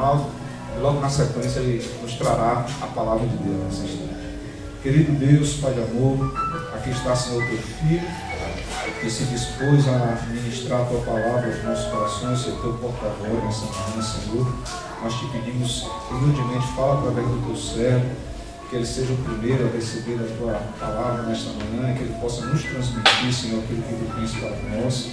Ronaldo, e logo na sequência ele nos trará a palavra de Deus nessa história. Querido Deus, Pai de amor, aqui está, Senhor, teu Filho, que se dispôs a ministrar a tua palavra aos nossos corações, ser teu porta-voz nessa manhã, Senhor. Nós te pedimos humildemente, fala através do teu servo, que ele seja o primeiro a receber a tua palavra nesta manhã, que ele possa nos transmitir, Senhor, aquilo que tu tens para nós,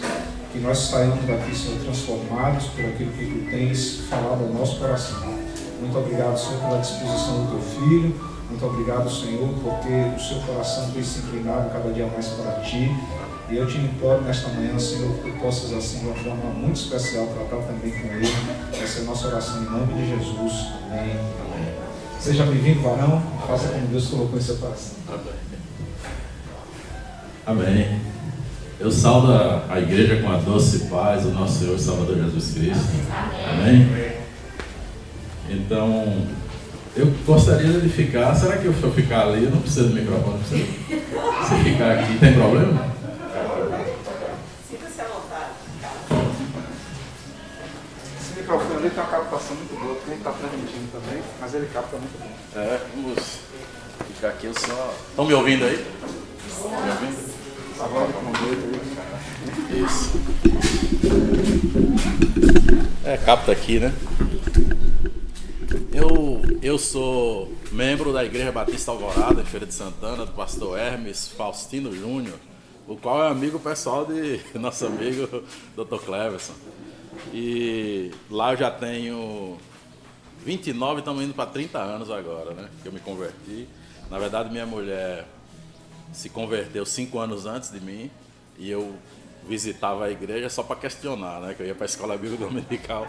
que nós saiamos daqui, Senhor, transformados por aquilo que tu tens falado ao nosso coração. Muito obrigado, Senhor, pela disposição do teu filho. Muito obrigado, Senhor, porque o seu coração tem se inclinado cada dia mais para ti. E eu te imploro nesta manhã, Senhor, que tu possas, assim, de uma forma muito especial, tratar também com ele. Essa é a nossa oração em nome de Jesus. Amém. Amém. Seja bem-vindo, varão. Faça como Deus colocou em seu coração. Amém. Eu saúdo a igreja com a doce paz do nosso Senhor e Salvador Jesus Cristo. Amém. Então, eu gostaria de ficar. Será que eu for ficar ali? Eu não preciso do microfone. Se ficar aqui, tem problema? Sinta-se à vontade. Esse microfone ali tem uma captação muito boa, porque a gente está transmitindo também, mas ele capta muito bem. Vamos ficar aqui. Eu só. Estão me ouvindo aí? Estão me ouvindo? Agora com o dedo aí. Isso. Capta aqui, né? Eu sou membro da Igreja Batista Alvorada, em Feira de Santana, do pastor Hermes Faustino Júnior, o qual é amigo pessoal de nosso amigo Dr. Cleverson. E lá eu já tenho 29, estamos indo para 30 anos agora, né? Que eu me converti. Na verdade, minha mulher se converteu 5 anos antes de mim e eu visitava a igreja só para questionar, né? Que eu ia para a escola bíblica dominical,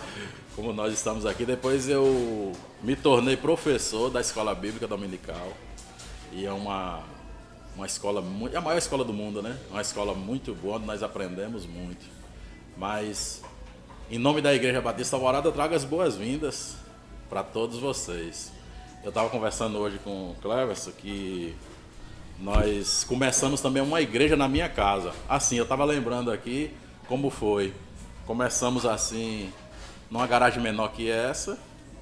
como nós estamos aqui. Depois eu me tornei professor da escola bíblica dominical e é uma escola, é a maior escola do mundo, né? Uma escola muito boa, onde nós aprendemos muito. Mas, em nome da Igreja Batista Alvorada, eu trago as boas-vindas para todos vocês. Eu estava conversando hoje com o Cleverson que nós começamos também uma igreja na minha casa. Assim, eu estava lembrando aqui como foi. Começamos assim, numa garagem menor que essa,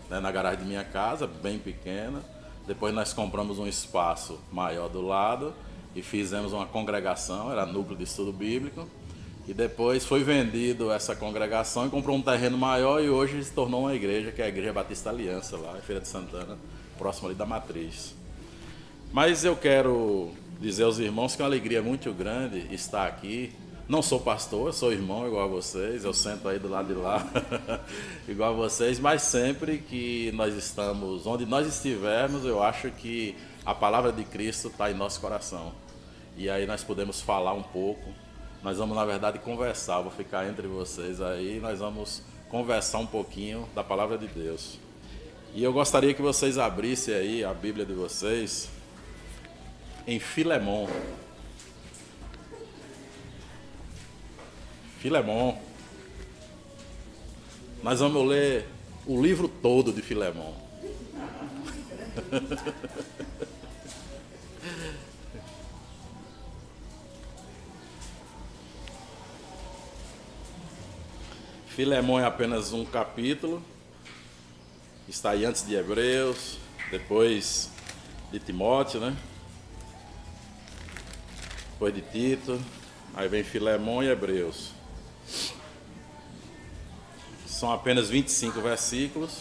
né, na garagem de minha casa, bem pequena. Depois nós compramos um espaço maior do lado e fizemos uma congregação, era núcleo de estudo bíblico. E depois foi vendido essa congregação e comprou um terreno maior e hoje se tornou uma igreja, que é a Igreja Batista Aliança, lá em Feira de Santana, próximo ali da Matriz. Mas eu quero dizer aos irmãos que é uma alegria muito grande estar aqui. Não sou pastor, sou irmão igual a vocês, eu sento aí do lado de lá, igual a vocês, mas sempre que nós estamos, onde nós estivermos, eu acho que a palavra de Cristo está em nosso coração. E aí nós podemos falar um pouco, nós vamos na verdade conversar, vou ficar entre vocês aí, nós vamos conversar um pouquinho da palavra de Deus. E eu gostaria que vocês abrissem aí a Bíblia de vocês em Filemon. Filemon. Nós vamos ler o livro todo de Filemon. Filemon é apenas um capítulo. Está aí antes de Hebreus, depois de Timóteo, né? Depois de Tito, aí vem Filemon e Hebreus. São apenas 25 versículos.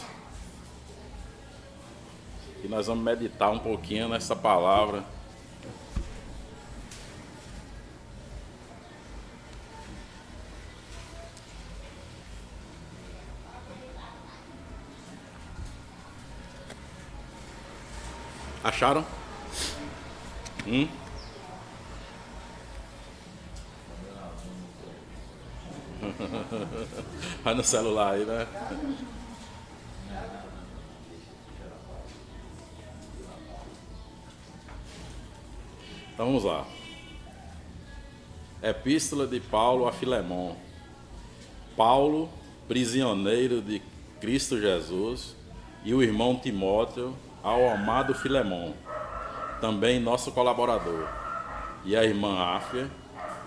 E nós vamos meditar um pouquinho nessa palavra. Acharam? Vai no celular aí, né? Então vamos lá. Epístola de Paulo a Filemon. Paulo, prisioneiro de Cristo Jesus, e o irmão Timóteo ao amado Filemon, também nosso colaborador, e a irmã Áfia,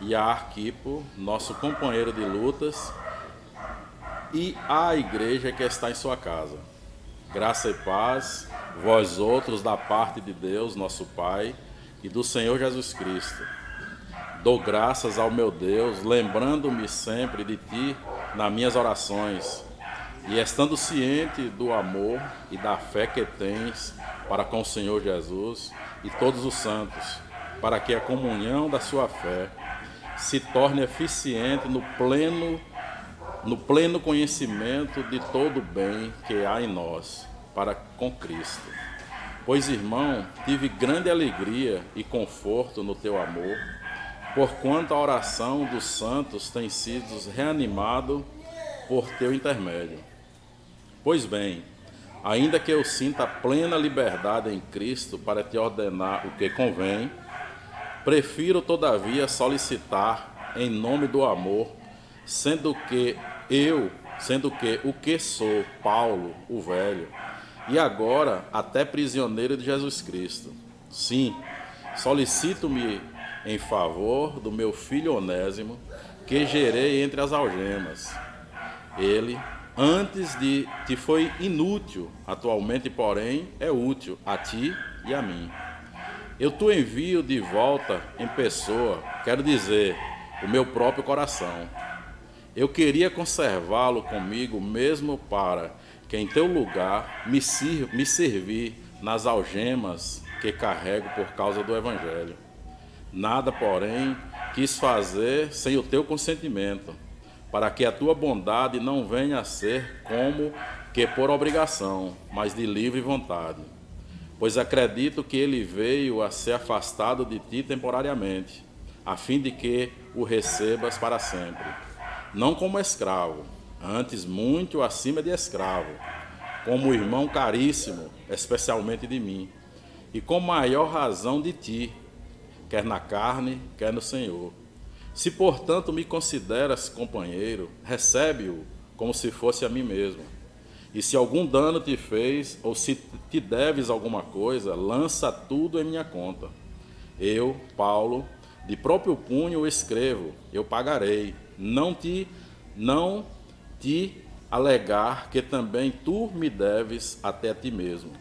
e a Arquipo, nosso companheiro de lutas, e a igreja que está em sua casa. graça e paz, vós outros, da parte de Deus, nosso Pai, e do Senhor Jesus Cristo. Dou graças ao meu Deus, lembrando-me sempre de ti nas minhas orações, e estando ciente do amor e da fé que tens para com o Senhor Jesus e todos os santos, para que a comunhão da sua fé se torne eficiente no pleno conhecimento de todo o bem que há em nós, para com Cristo. Pois, irmão, tive grande alegria e conforto no teu amor, porquanto a oração dos santos tem sido reanimado por teu intermédio. Pois bem, ainda que eu sinta plena liberdade em Cristo para te ordenar o que convém, prefiro todavia solicitar em nome do amor, sendo que o que sou, Paulo, o velho, e agora até prisioneiro de Jesus Cristo. Sim, solicito-me em favor do meu filho Onésimo, que gerei entre as algemas. Ele, antes de te foi inútil, atualmente, porém, é útil a ti e a mim. Eu te envio de volta em pessoa, quero dizer, o meu próprio coração. Eu queria conservá-lo comigo mesmo para que em teu lugar me servir nas algemas que carrego por causa do Evangelho. Nada, porém, quis fazer sem o teu consentimento, para que a tua bondade não venha a ser como que por obrigação, mas de livre vontade. Pois acredito que ele veio a ser afastado de ti temporariamente, a fim de que o recebas para sempre. Não como escravo, antes muito acima de escravo, como irmão caríssimo, especialmente de mim, e com maior razão de ti, quer na carne, quer no Senhor. Se, portanto, me consideras companheiro, recebe-o como se fosse a mim mesmo. E se algum dano te fez, ou se te deves alguma coisa, lança tudo em minha conta. Eu, Paulo, de próprio punho escrevo, eu pagarei. Não te alegar que também tu me deves até a ti mesmo.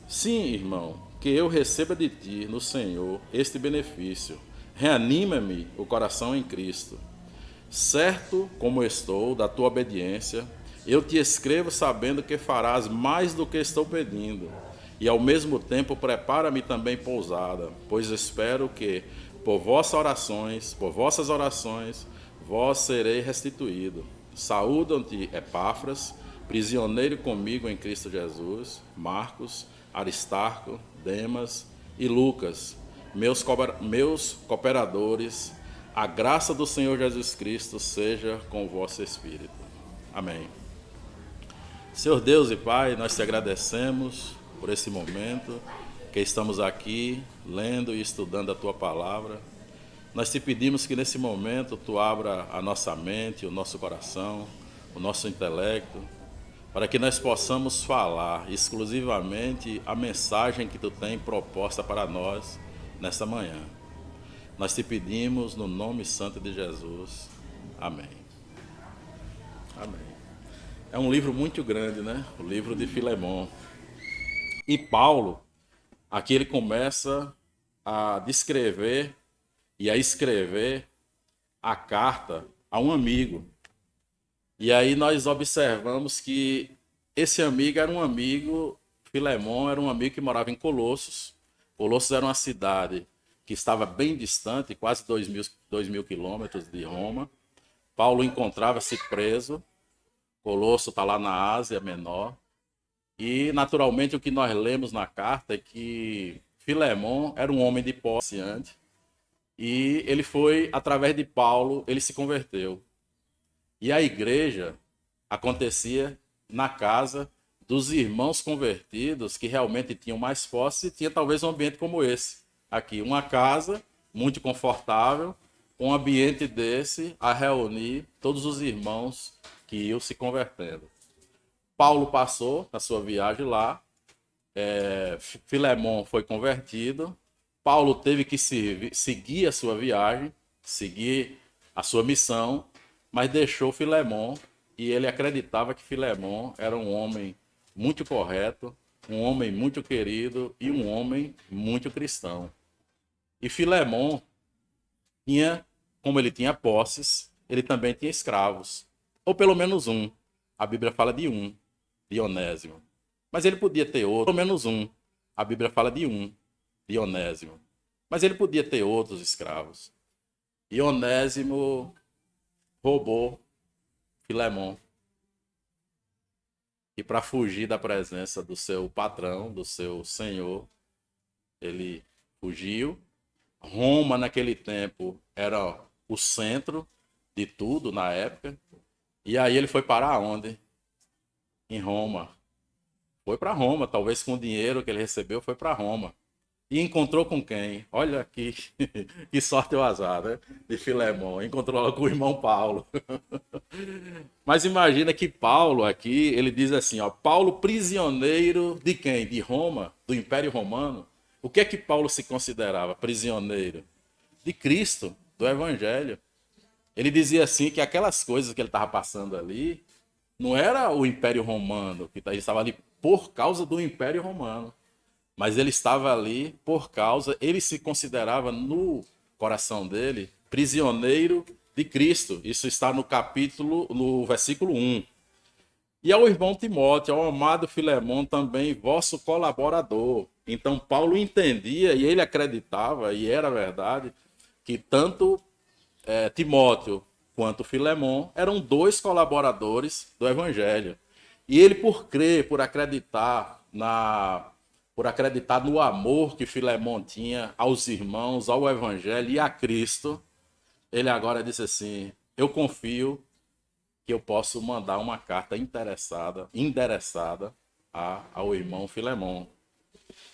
Sim, irmão, que eu receba de ti, no Senhor, este benefício. Reanima-me o coração em Cristo. Certo como estou da tua obediência, eu te escrevo sabendo que farás mais do que estou pedindo, e ao mesmo tempo prepara-me também pousada, pois espero que por vossas orações, vós serei restituído. Saúdam-te, Epáfras, prisioneiro comigo em Cristo Jesus, Marcos, Aristarco, Demas e Lucas, meus cooperadores. A graça do Senhor Jesus Cristo seja com o vosso espírito. Amém. Senhor Deus e Pai, nós te agradecemos por esse momento que estamos aqui lendo e estudando a tua palavra. Nós te pedimos que nesse momento tu abra a nossa mente, o nosso coração, o nosso intelecto, para que nós possamos falar exclusivamente a mensagem que tu tem proposta para nós nesta manhã. Nós te pedimos no nome santo de Jesus. Amém. Amém. É um livro muito grande, né? O livro de Filemão. E Paulo, aqui ele começa a descrever e a escrever a carta a um amigo. E aí nós observamos que esse amigo era um amigo, Filemão era um amigo que morava em Colossos. Colossos era uma cidade que estava bem distante, quase 2.000 quilômetros de Roma. Paulo encontrava-se preso. Colosso está lá na Ásia Menor. E, naturalmente, o que nós lemos na carta é que Filemão era um homem de posse antes. E ele foi, através de Paulo, ele se converteu. E a igreja acontecia na casa dos irmãos convertidos que realmente tinham mais posse e tinha talvez um ambiente como esse. Aqui, uma casa muito confortável, um ambiente desse a reunir todos os irmãos que iam se convertendo. Paulo passou na sua viagem lá, Filemão foi convertido, Paulo teve que seguir a sua viagem, seguir a sua missão, mas deixou Filemão e ele acreditava que Filemão era um homem muito correto, um homem muito querido e um homem muito cristão. E Filemon tinha, como ele tinha posses, ele também tinha escravos. Ou pelo menos um. A Bíblia fala de um, de Onésimo. Mas ele podia ter outro, pelo menos um. A Bíblia fala de um, de Onésimo. Mas ele podia ter outros escravos. E Onésimo roubou Filemon. E para fugir da presença do seu patrão, do seu senhor, ele fugiu. Roma, naquele tempo, era o centro de tudo na época. E aí ele foi para onde? Em Roma. Foi para Roma, talvez com o dinheiro que ele recebeu, foi para Roma. E encontrou com quem? Olha aqui, que sorte o azar, né? De Filemon. Encontrou lá com o irmão Paulo. Mas imagina que Paulo aqui, ele diz assim, ó, Paulo prisioneiro de quem? De Roma, do Império Romano. O que é que Paulo se considerava prisioneiro? De Cristo, do Evangelho. Ele dizia assim que aquelas coisas que ele estava passando ali, não era o Império Romano, que ele estava ali por causa do Império Romano. Mas ele estava ali por causa, ele se considerava no coração dele prisioneiro de Cristo. Isso está no versículo 1. E ao irmão Timóteo, ao amado Filemon também, vosso colaborador. Então Paulo entendia e ele acreditava, e era verdade, que tanto Timóteo quanto Filemon eram dois colaboradores do Evangelho. E ele, por crer, por acreditar no amor que Filemon tinha aos irmãos, ao Evangelho e a Cristo, ele agora disse assim, eu confio que eu posso mandar uma carta endereçada ao irmão Filemon.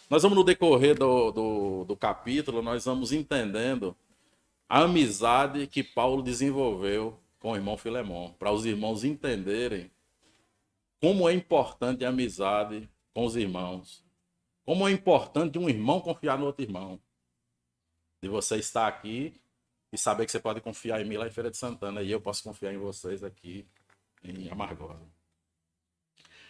Nós vamos, no decorrer do capítulo, nós vamos entendendo a amizade que Paulo desenvolveu com o irmão Filemon, para os irmãos entenderem como é importante a amizade com os irmãos. Como é importante um irmão confiar no outro irmão. De você estar aqui e saber que você pode confiar em mim lá em Feira de Santana e eu posso confiar em vocês aqui em Amargosa.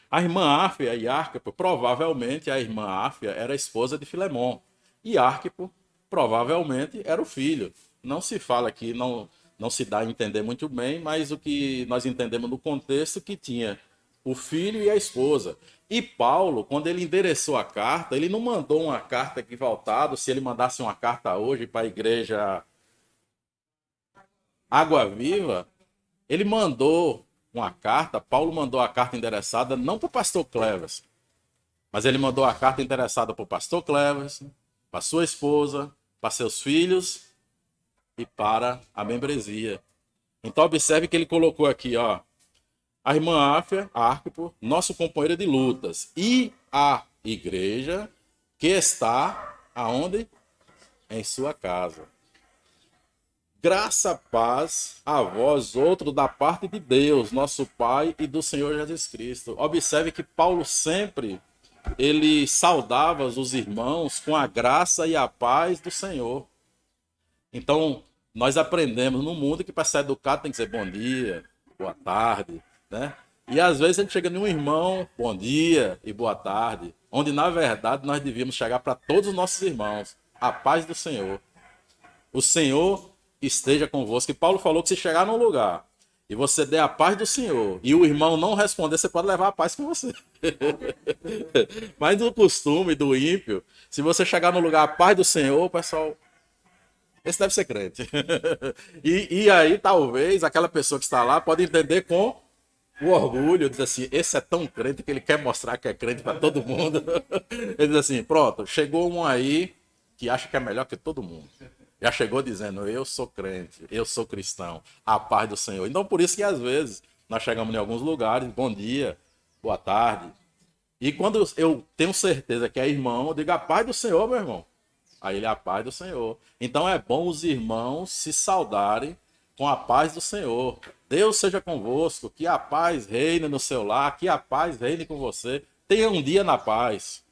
A irmã Áfia e Arquipo, provavelmente a irmã Áfia era a esposa de Filemon. E Arquipo, provavelmente, era o filho. Não se fala aqui, não se dá a entender muito bem, mas o que nós entendemos no contexto que tinha o filho e a esposa. E Paulo, quando ele endereçou a carta, ele não mandou uma carta que voltado, se ele mandasse uma carta hoje para a igreja Água Viva, ele mandou uma carta, Paulo mandou a carta endereçada não para o pastor Cleverson, mas ele mandou a carta endereçada para o pastor Cleverson, para sua esposa, para seus filhos e para a membresia. Então observe que ele colocou aqui, ó, a irmã Áfia, Arquipo, nosso companheiro de lutas, e a igreja que está aonde? Em sua casa. Graça, paz a vós outros da parte de Deus, nosso Pai e do Senhor Jesus Cristo. Observe que Paulo sempre, ele saudava os irmãos com a graça e a paz do Senhor. Então, nós aprendemos no mundo que para ser educado tem que dizer bom dia, boa tarde, né? E às vezes a gente chega num irmão, bom dia e boa tarde, onde na verdade nós devíamos chegar para todos os nossos irmãos, a paz do Senhor. O Senhor esteja convosco. E Paulo falou que se chegar num lugar e você der a paz do Senhor e o irmão não responder, você pode levar a paz com você. Mas no costume do ímpio, se você chegar no lugar a paz do Senhor, pessoal, esse deve ser crente. E aí talvez aquela pessoa que está lá pode entender com o orgulho, diz assim, esse é tão crente que ele quer mostrar que é crente para todo mundo. Ele diz assim, pronto, chegou um aí que acha que é melhor que todo mundo. Já chegou dizendo, eu sou crente, eu sou cristão, a paz do Senhor. Então por isso que às vezes nós chegamos em alguns lugares, bom dia, boa tarde. E quando eu tenho certeza que é irmão, eu digo, a paz do Senhor, meu irmão. Aí ele é a paz do Senhor. Então é bom os irmãos se saudarem com a paz do Senhor. Deus seja convosco, que a paz reine no seu lar, que a paz reine com você. Tenha um dia na paz.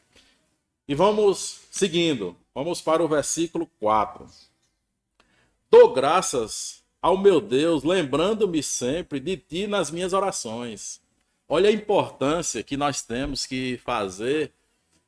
E vamos seguindo, vamos para o versículo 4. Dou graças ao meu Deus, lembrando-me sempre de ti nas minhas orações. Olha a importância que nós temos que fazer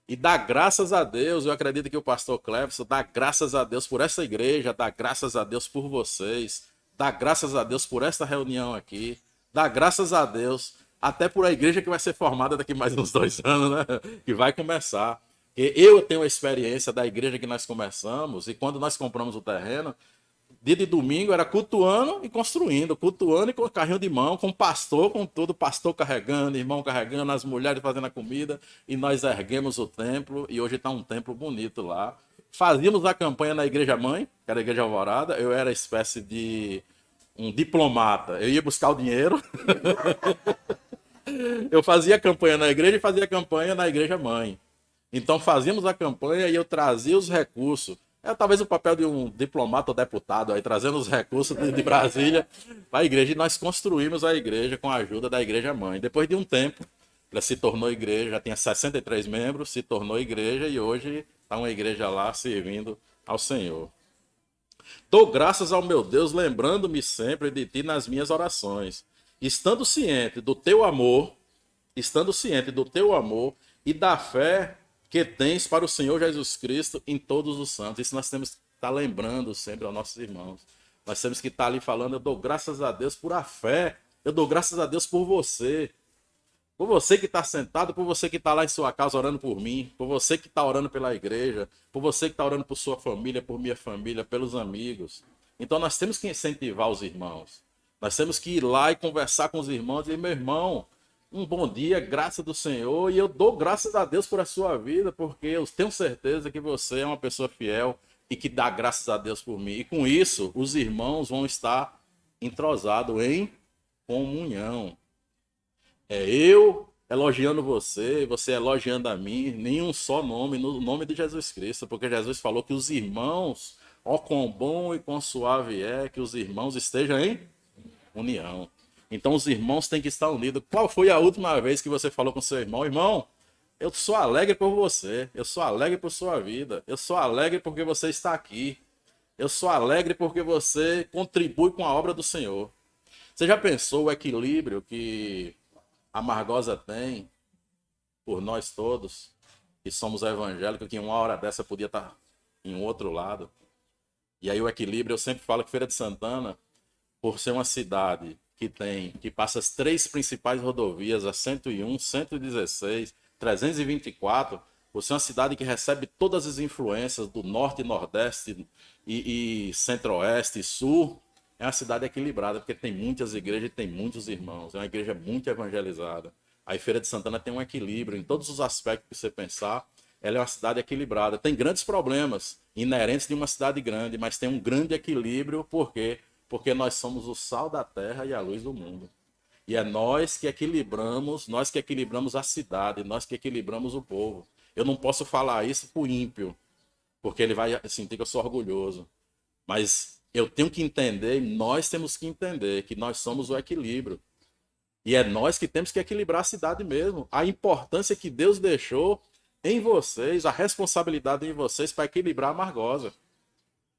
e dar graças a Deus. Eu acredito que o pastor Cleverson dá graças a Deus por essa igreja, dá graças a Deus por vocês, dá graças a Deus por esta reunião aqui, dá graças a Deus até por a igreja que vai ser formada daqui mais uns 2 anos, né? Que vai começar. Eu tenho a experiência da igreja que nós começamos, e quando nós compramos o terreno, dia de domingo era cultuando e construindo, cultuando e com carrinho de mão, com pastor, com tudo, pastor carregando, irmão carregando, as mulheres fazendo a comida, e nós erguemos o templo, e hoje está um templo bonito lá. Fazíamos a campanha na igreja mãe, que era a igreja Alvorada, eu era espécie de um diplomata, eu ia buscar o dinheiro, eu fazia campanha na igreja e fazia campanha na igreja mãe. Então fazíamos a campanha e eu trazia os recursos. É talvez o papel de um diplomata ou deputado aí, trazendo os recursos de Brasília para a igreja. E nós construímos a igreja com a ajuda da igreja mãe. Depois de um tempo, ela se tornou igreja, já tinha 63 membros, se tornou igreja e hoje está uma igreja lá servindo ao Senhor. Dou graças ao meu Deus, lembrando-me sempre de ti nas minhas orações, estando ciente do teu amor e da fé que tens para o Senhor Jesus Cristo em todos os santos. Isso nós temos que estar lembrando sempre aos nossos irmãos. Nós temos que estar ali falando, eu dou graças a Deus por a fé, eu dou graças a Deus por você que está sentado, por você que está lá em sua casa orando por mim, por você que está orando pela igreja, por você que está orando por sua família, por minha família, pelos amigos. Então nós temos que incentivar os irmãos. Nós temos que ir lá e conversar com os irmãos e dizer, meu irmão, um bom dia, graça do Senhor, e eu dou graças a Deus por a sua vida, porque eu tenho certeza que você é uma pessoa fiel e que dá graças a Deus por mim. E com isso, os irmãos vão estar entrosados em comunhão. É eu elogiando você, você elogiando a mim, nenhum só nome, no nome de Jesus Cristo, porque Jesus falou que os irmãos, ó quão bom e quão suave é que os irmãos estejam em união. Então os irmãos têm que estar unidos. Qual foi a última vez que você falou com seu irmão? Irmão, eu sou alegre por você, eu sou alegre por sua vida, eu sou alegre porque você está aqui, eu sou alegre porque você contribui com a obra do Senhor. Você já pensou o equilíbrio que a Margosa tem por nós todos, que somos evangélicos, que em uma hora dessa podia estar em um outro lado? E aí o equilíbrio, eu sempre falo que Feira de Santana, por ser uma cidade que passa as 3 principais rodovias, a 101, 116, 324, por ser uma cidade que recebe todas as influências do norte, nordeste e centro-oeste e sul, é uma cidade equilibrada, porque tem muitas igrejas e tem muitos irmãos, é uma igreja muito evangelizada. A Feira de Santana tem um equilíbrio em todos os aspectos que você pensar, ela é uma cidade equilibrada. Tem grandes problemas inerentes de uma cidade grande, mas tem um grande equilíbrio, por quê? Porque nós somos o sal da terra e a luz do mundo. E é nós que equilibramos a cidade, nós que equilibramos o povo. Eu não posso falar isso pro ímpio, porque ele vai sentir que eu sou orgulhoso. Mas eu tenho que entender, e nós temos que entender que nós somos o equilíbrio. E é nós que temos que equilibrar a cidade mesmo. A importância que Deus deixou em vocês, a responsabilidade em vocês para equilibrar a Margosa.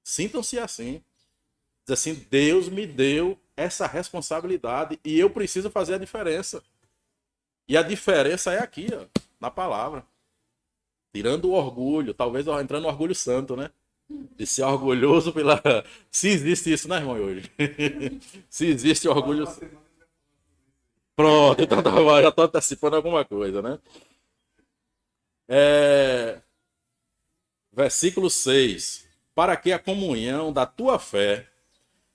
Sintam-se assim. Diz assim, Deus me deu essa responsabilidade e eu preciso fazer a diferença. E a diferença é aqui, ó, na palavra. Tirando o orgulho, talvez entrando no orgulho santo, né? De ser orgulhoso pela... Se existe isso, né, irmão, hoje? Se existe orgulho... Pronto, então já estou antecipando alguma coisa, né? Versículo 6. Para que a comunhão da tua fé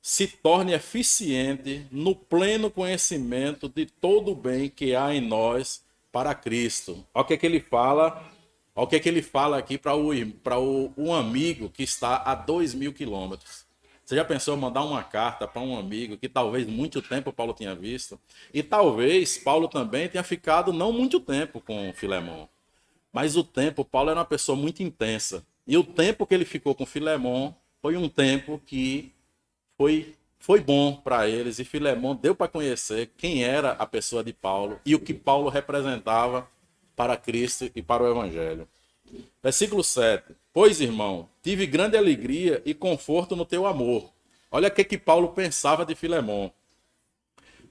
se torne eficiente no pleno conhecimento de todo o bem que há em nós para Cristo. Olha o que ele fala, olha o que ele fala aqui para um amigo que está a 2.000 quilômetros. Você já pensou em mandar uma carta para um amigo que talvez muito tempo Paulo tinha visto? E talvez Paulo também tenha ficado não muito tempo com Filemon. Mas Paulo era uma pessoa muito intensa. E o tempo que ele ficou com Filemon foi um tempo que foi bom para eles, e Filemon deu para conhecer quem era a pessoa de Paulo e o que Paulo representava para Cristo e para o Evangelho. Versículo 7. Pois, irmão, tive grande alegria e conforto no teu amor. Olha o que Paulo pensava de Filemon.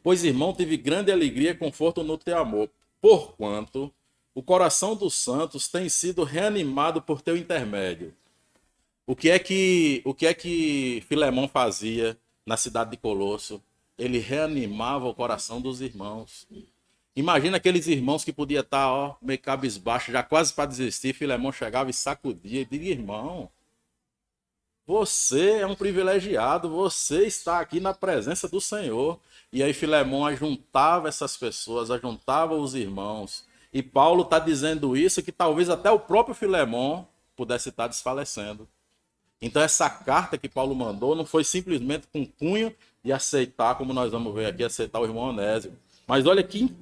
Pois, irmão, tive grande alegria e conforto no teu amor, porquanto o coração dos santos tem sido reanimado por teu intermédio. O que é que Filemão fazia na cidade de Colosso? Ele reanimava o coração dos irmãos. Imagina aqueles irmãos que podia estar, ó, meio cabisbaixo, já quase para desistir. Filemão chegava e sacudia e dizia: irmão, você é um privilegiado, você está aqui na presença do Senhor. E aí Filemão ajuntava essas pessoas, ajuntava os irmãos. E Paulo está dizendo isso, que talvez até o próprio Filemão pudesse estar desfalecendo. Então essa carta que Paulo mandou não foi simplesmente com cunho de aceitar, como nós vamos ver aqui, aceitar o irmão Onésimo. Mas olha aqui,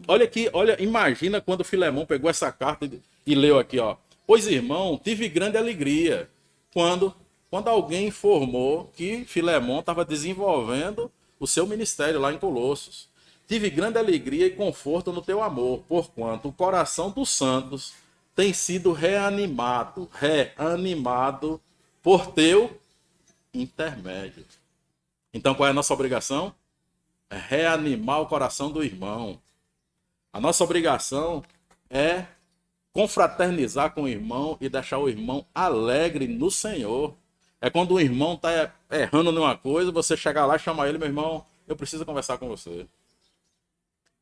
imagina quando Filemão pegou essa carta e leu aqui, ó. Pois, irmão, tive grande alegria quando alguém informou que Filemão estava desenvolvendo o seu ministério lá em Colossos. Tive grande alegria e conforto no teu amor, porquanto o coração dos santos tem sido reanimado por teu intermédio. Então, qual é a nossa obrigação? É reanimar o coração do irmão. A nossa obrigação é confraternizar com o irmão e deixar o irmão alegre no Senhor. É quando o irmão está errando numa coisa, você chegar lá e chamar ele: meu irmão, eu preciso conversar com você.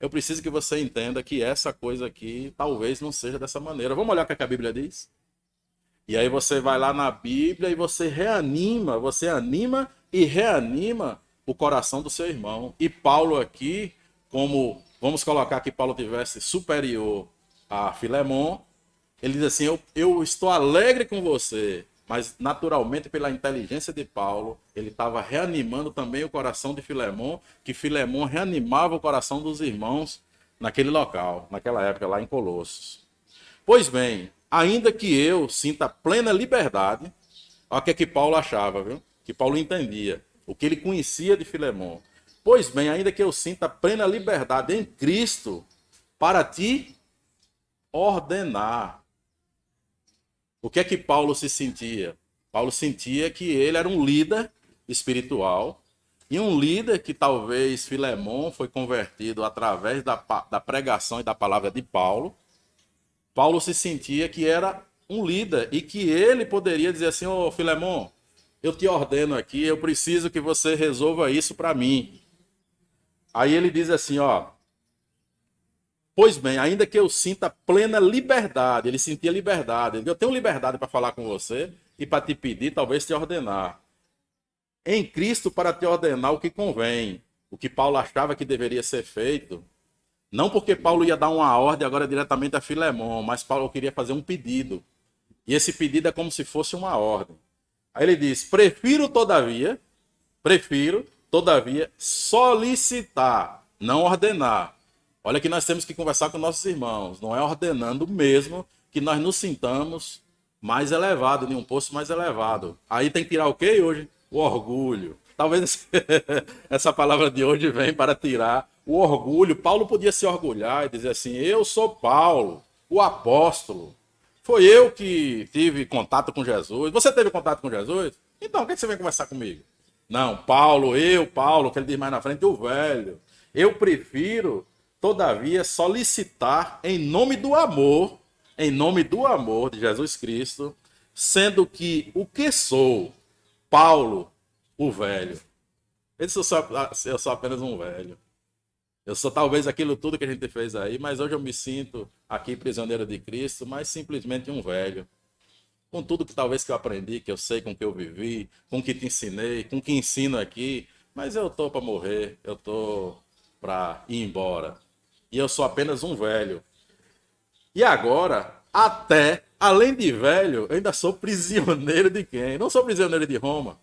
Eu preciso que você entenda que essa coisa aqui talvez não seja dessa maneira. Vamos olhar o que a Bíblia diz? E aí você vai lá na Bíblia e você anima e reanima o coração do seu irmão. E Paulo aqui, como vamos colocar que Paulo tivesse superior a Filemão, ele diz assim: eu estou alegre com você. Mas naturalmente, pela inteligência de Paulo, ele estava reanimando também o coração de Filemão, que Filemão reanimava o coração dos irmãos naquele local, naquela época lá em Colossos. Pois bem, ainda que eu sinta plena liberdade, olha o que Paulo achava, viu? Que Paulo entendia, o que ele conhecia de Filemão. Pois bem, ainda que eu sinta plena liberdade em Cristo para te ordenar. O que é que Paulo se sentia? Paulo sentia que ele era um líder espiritual e um líder que talvez Filemão foi convertido através da pregação e da palavra de Paulo. Paulo se sentia que era um líder e que ele poderia dizer assim: ô Filemão, eu te ordeno aqui, eu preciso que você resolva isso para mim. Aí ele diz assim, ó: pois bem, ainda que eu sinta plena liberdade, ele sentia liberdade, eu tenho liberdade para falar com você e para te pedir, talvez te ordenar. Em Cristo, para te ordenar o que convém, o que Paulo achava que deveria ser feito. Não porque Paulo ia dar uma ordem agora diretamente a Filemão, mas Paulo queria fazer um pedido. E esse pedido é como se fosse uma ordem. Aí ele diz: prefiro, todavia, solicitar, não ordenar. Olha que nós temos que conversar com nossos irmãos. Não é ordenando mesmo que nós nos sintamos mais elevados, em um posto mais elevado. Aí tem que tirar o quê hoje? O orgulho. Talvez essa palavra de hoje vem para tirar o orgulho. Paulo podia se orgulhar e dizer assim: eu sou Paulo, o apóstolo. Foi eu que tive contato com Jesus. Você teve contato com Jesus? Então, o que você vem conversar comigo? Não, Paulo, que ele diz mais na frente, o velho. Eu prefiro, todavia, solicitar em nome do amor de Jesus Cristo, sendo que o que sou, Paulo, o velho. Eu sou apenas um velho. Eu sou talvez aquilo tudo que a gente fez aí, mas hoje eu me sinto aqui prisioneiro de Cristo, mas simplesmente um velho. Com tudo que talvez que eu aprendi, que eu sei, com que eu vivi, com que te ensinei, com que ensino aqui, mas eu tô para morrer, eu tô para ir embora. E eu sou apenas um velho. E agora, até, além de velho, eu ainda sou prisioneiro de quem? Não sou prisioneiro de Roma.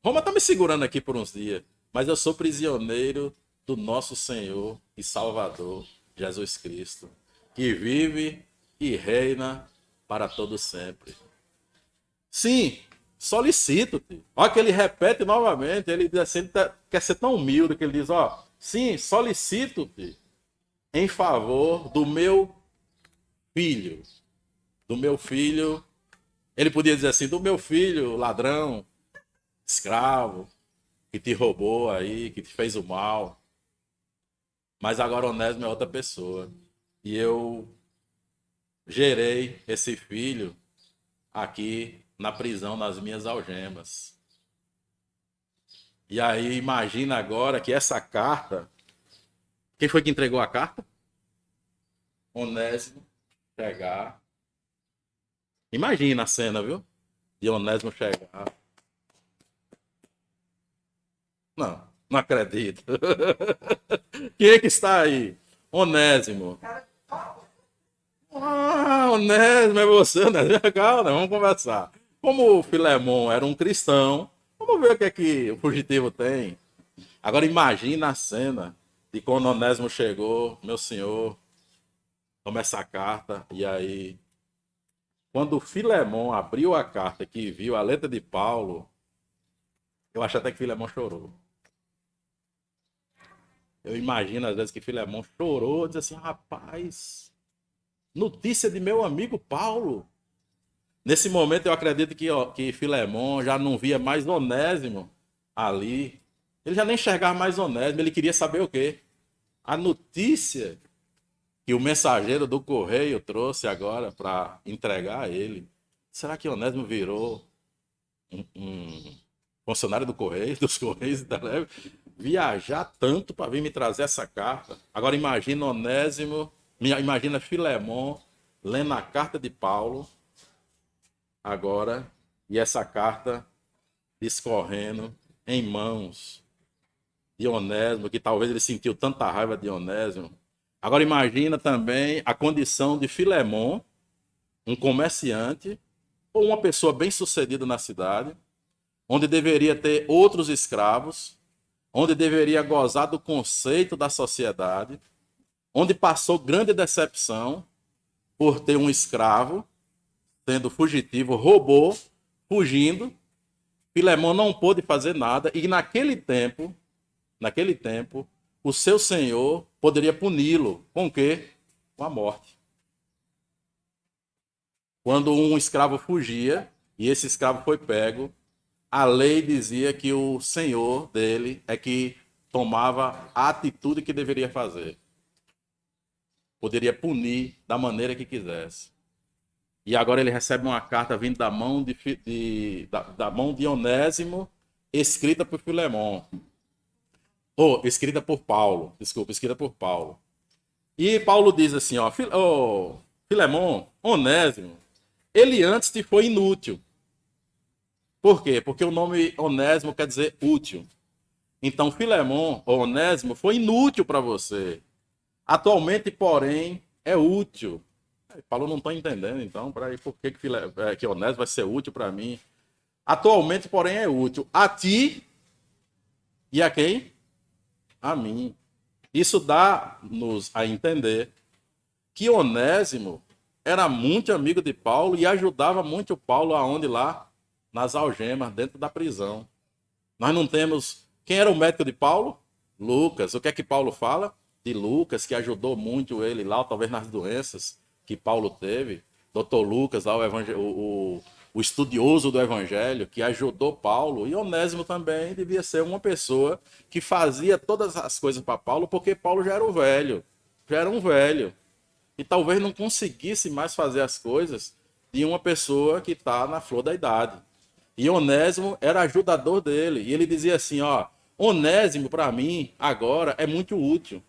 Roma tá me segurando aqui por uns dias, mas eu sou prisioneiro do nosso Senhor e Salvador, Jesus Cristo, que vive e reina para todo sempre. Sim, solicito-te. Olha que ele repete novamente, ele diz assim, ele quer ser tão humilde que ele diz, ó, sim, solicito-te em favor do meu filho. Do meu filho, ele podia dizer assim, do meu filho ladrão, escravo, que te roubou aí, que te fez o mal. Mas agora Onésimo é outra pessoa. E eu gerei esse filho aqui na prisão, nas minhas algemas. E aí imagina agora que essa carta... Quem foi que entregou a carta? Onésimo chegar. Imagina a cena, viu? De Onésimo chegar. Não, não acredito. Quem é que está aí? Onésimo. Ah, Onésimo, é você, Onésimo. Calma, vamos conversar. Como o Filemon era um cristão, vamos ver o que é que o fugitivo tem. Agora imagina a cena de quando Onésimo chegou, meu senhor, toma essa carta, e aí, quando o Filemon abriu a carta que viu a letra de Paulo, eu acho até que Filemon chorou. Eu imagino às vezes que Filemon chorou, disse assim, rapaz, notícia de meu amigo Paulo. Nesse momento eu acredito que Filemon já não via mais Onésimo ali. Ele já nem enxergava mais Onésimo, ele queria saber o quê? A notícia que o mensageiro do correio trouxe agora para entregar a ele. Será que Onésimo virou um funcionário do correio, dos correios da Leve? Viajar tanto para vir me trazer essa carta. Agora imagina Onésimo, imagina Filemon lendo a carta de Paulo agora e essa carta escorrendo em mãos de Onésimo, que talvez ele sentiu tanta raiva de Onésimo. Agora imagina também a condição de Filemon, um comerciante ou uma pessoa bem-sucedida na cidade, onde deveria ter outros escravos, onde deveria gozar do conceito da sociedade, onde passou grande decepção por ter um escravo, sendo fugitivo, roubou, fugindo. Filemon não pôde fazer nada e naquele tempo, o seu senhor poderia puni-lo. Com o quê? Com a morte. Quando um escravo fugia e esse escravo foi pego, a lei dizia que o senhor dele é que tomava a atitude que deveria fazer. Poderia punir da maneira que quisesse. E agora ele recebe uma carta vindo da mão da mão de Onésimo, escrita por Filemon. Escrita por Paulo. Desculpa, escrita por Paulo. E Paulo diz assim, Filemon, Onésimo, ele antes te foi inútil. Por quê? Porque o nome Onésimo quer dizer útil. Então, Filemon, ou Onésimo, foi inútil para você. Atualmente, porém, é útil. Paulo não está entendendo, então, por que Onésimo vai ser útil para mim? Atualmente, porém, é útil a ti e a quem? A mim. Isso dá-nos a entender que Onésimo era muito amigo de Paulo e ajudava muito Paulo aonde lá? Nas algemas, dentro da prisão. Nós não temos... Quem era o médico de Paulo? Lucas. O que é que Paulo fala? De Lucas, que ajudou muito ele lá, talvez nas doenças que Paulo teve. Doutor Lucas, lá, o estudioso do evangelho, que ajudou Paulo. E Onésimo também devia ser uma pessoa que fazia todas as coisas para Paulo, porque Paulo já era um velho. Já era um velho. E talvez não conseguisse mais fazer as coisas de uma pessoa que está na flor da idade. E Onésimo era ajudador dele. E ele dizia assim, Onésimo para mim agora é muito útil.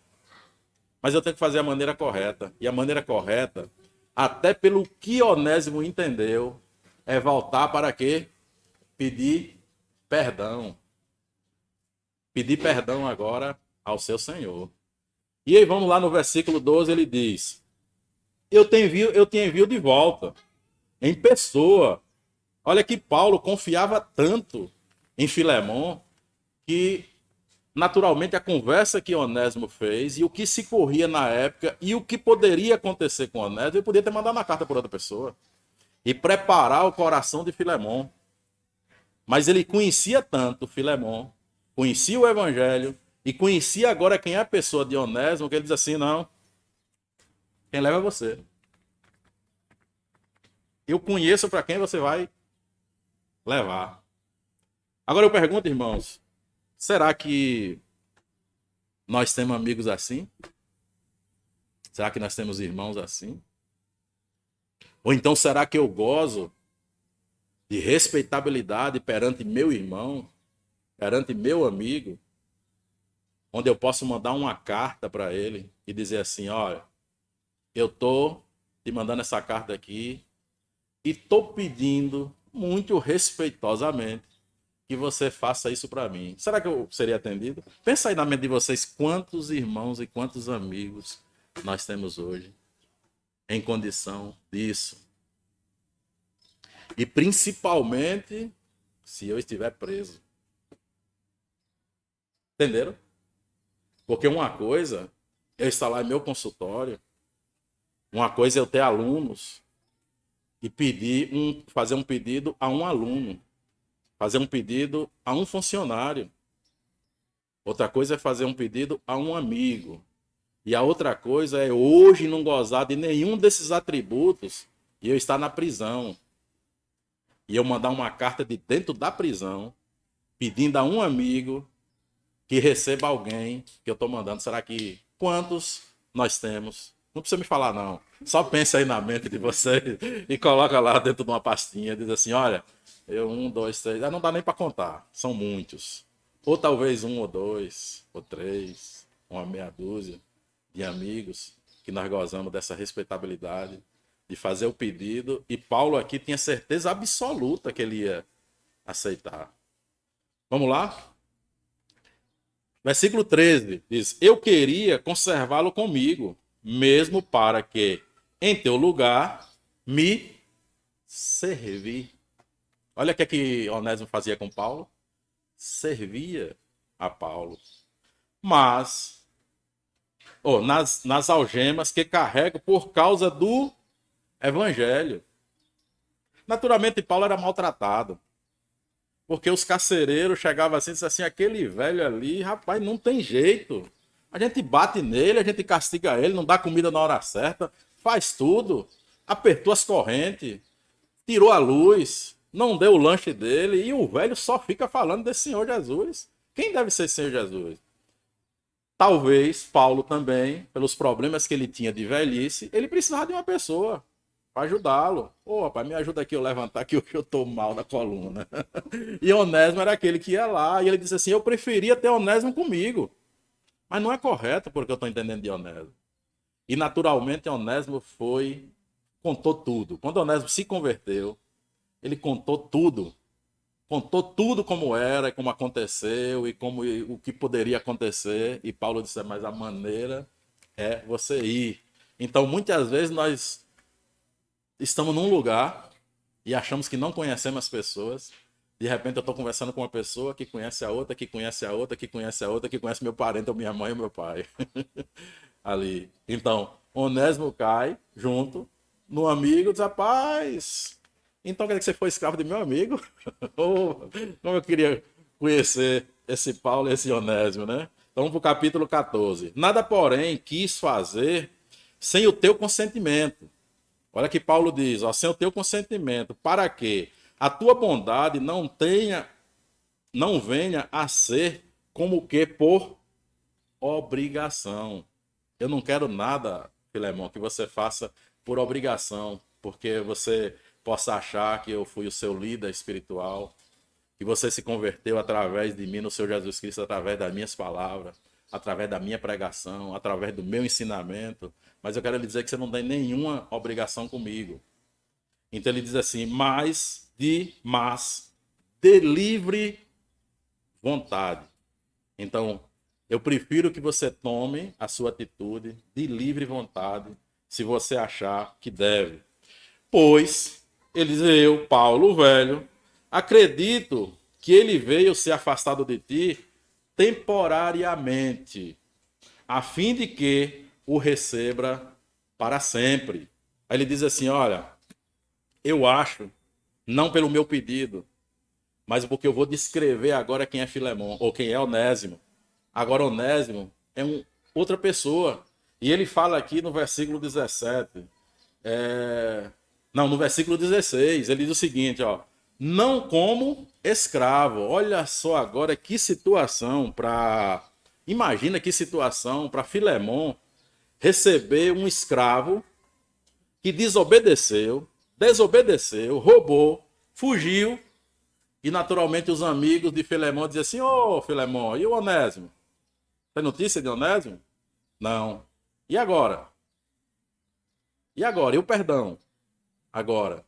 Mas eu tenho que fazer a maneira correta. E a maneira correta, até pelo que Onésimo entendeu, é voltar para quê? Pedir perdão. Pedir perdão agora ao seu Senhor. E aí vamos lá no versículo 12, ele diz, eu te envio de volta, em pessoa. Olha que Paulo confiava tanto em Filemon que, naturalmente, a conversa que Onésimo fez e o que se corria na época e o que poderia acontecer com Onésimo, ele podia ter mandado uma carta por outra pessoa e preparar o coração de Filemon. Mas ele conhecia tanto Filemon, conhecia o evangelho e conhecia agora quem é a pessoa de Onésimo, que ele diz assim, não, quem leva é você. Eu conheço para quem você vai levar. Agora eu pergunto, irmãos, será que Nós temos amigos assim? Será que nós temos irmãos assim? Ou então será que eu gozo de respeitabilidade perante meu irmão, perante meu amigo, onde eu posso mandar uma carta para ele e dizer assim, olha, eu tô te mandando essa carta aqui e tô pedindo muito respeitosamente que você faça isso para mim. Será que eu seria atendido? Pensa aí na mente de vocês quantos irmãos e quantos amigos nós temos hoje em condição disso. E principalmente se eu estiver preso. Entenderam? Porque uma coisa é eu estar lá em meu consultório, uma coisa é eu ter alunos e fazer um pedido a um aluno, fazer um pedido a um funcionário. Outra coisa é fazer um pedido a um amigo. E a outra coisa é hoje não gozar de nenhum desses atributos e eu estar na prisão. E eu mandar uma carta de dentro da prisão, pedindo a um amigo que receba alguém que eu estou mandando. Será que quantos nós temos? Não precisa me falar, não. Só pensa aí na mente de vocês e coloca lá dentro de uma pastinha. Diz assim, olha, eu 1, 2, 3... Não dá nem para contar, são muitos. Ou talvez 1 ou 2, ou 3, uma meia dúzia de amigos que nós gozamos dessa respeitabilidade de fazer o pedido, e Paulo aqui tinha certeza absoluta que ele ia aceitar. Vamos lá? Versículo 13 diz, eu queria conservá-lo comigo, mesmo para que em teu lugar me servir. Olha o que Onésimo fazia com Paulo. Servia a Paulo. Mas, nas algemas que carrego por causa do Evangelho. Naturalmente, Paulo era maltratado. Porque os carcereiros chegavam assim e diziam assim, aquele velho ali, rapaz, não tem jeito. A gente bate nele, a gente castiga ele, não dá comida na hora certa, faz tudo, apertou as correntes, tirou a luz, não deu o lanche dele, e o velho só fica falando desse Senhor Jesus. Quem deve ser Senhor Jesus? Talvez Paulo também, pelos problemas que ele tinha de velhice, ele precisava de uma pessoa para ajudá-lo. Ô, rapaz, me ajuda aqui eu levantar que eu tô mal na coluna. E Onésimo era aquele que ia lá, e ele disse assim, eu preferia ter Onésimo comigo. Mas não é correto porque eu estou entendendo de Onésimo. E naturalmente Onésimo contou tudo. Quando Onésimo se converteu, ele contou tudo. Contou tudo como era, como aconteceu e o que poderia acontecer. E Paulo disse, mas a maneira é você ir. Então, muitas vezes nós estamos num lugar e achamos que não conhecemos as pessoas. De repente eu estou conversando com uma pessoa que conhece a outra, que conhece a outra, que conhece a outra, que conhece meu parente, ou minha mãe ou meu pai. Ali. Então, Onésimo cai junto no amigo, diz, rapaz, então quer dizer que você foi escravo de meu amigo? Oh, como eu queria conhecer esse Paulo e esse Onésimo, né? Então vamos para o capítulo 14. Nada, porém, quis fazer sem o teu consentimento. Olha que Paulo diz, ó, sem o teu consentimento, para que a tua bondade não venha a ser como que por obrigação. Eu não quero nada, Filemão, que você faça por obrigação, porque você possa achar que eu fui o seu líder espiritual, que você se converteu através de mim no Senhor Jesus Cristo, através das minhas palavras, através da minha pregação, através do meu ensinamento, mas eu quero lhe dizer que você não tem nenhuma obrigação comigo. Então ele diz assim, mas de livre vontade. Então, eu prefiro que você tome a sua atitude de livre vontade, se você achar que deve. Pois, ele diz, eu, Paulo, o velho, acredito que ele veio ser afastado de ti temporariamente, a fim de que o receba para sempre. Aí ele diz assim, olha, eu acho, não pelo meu pedido, mas porque eu vou descrever agora quem é Filemão, ou quem é Onésimo. Agora Onésimo é outra pessoa. E ele fala aqui no versículo 17, no versículo 16, ele diz o seguinte, ó, não como escravo. Olha só agora que situação para Imagina que situação para Filemon receber um escravo que desobedeceu, roubou, fugiu, e naturalmente os amigos de Filemon diziam assim: ô Filemon, e o Onésimo? Tem notícia de Onésimo? Não. E agora? E agora? E o perdão? Agora.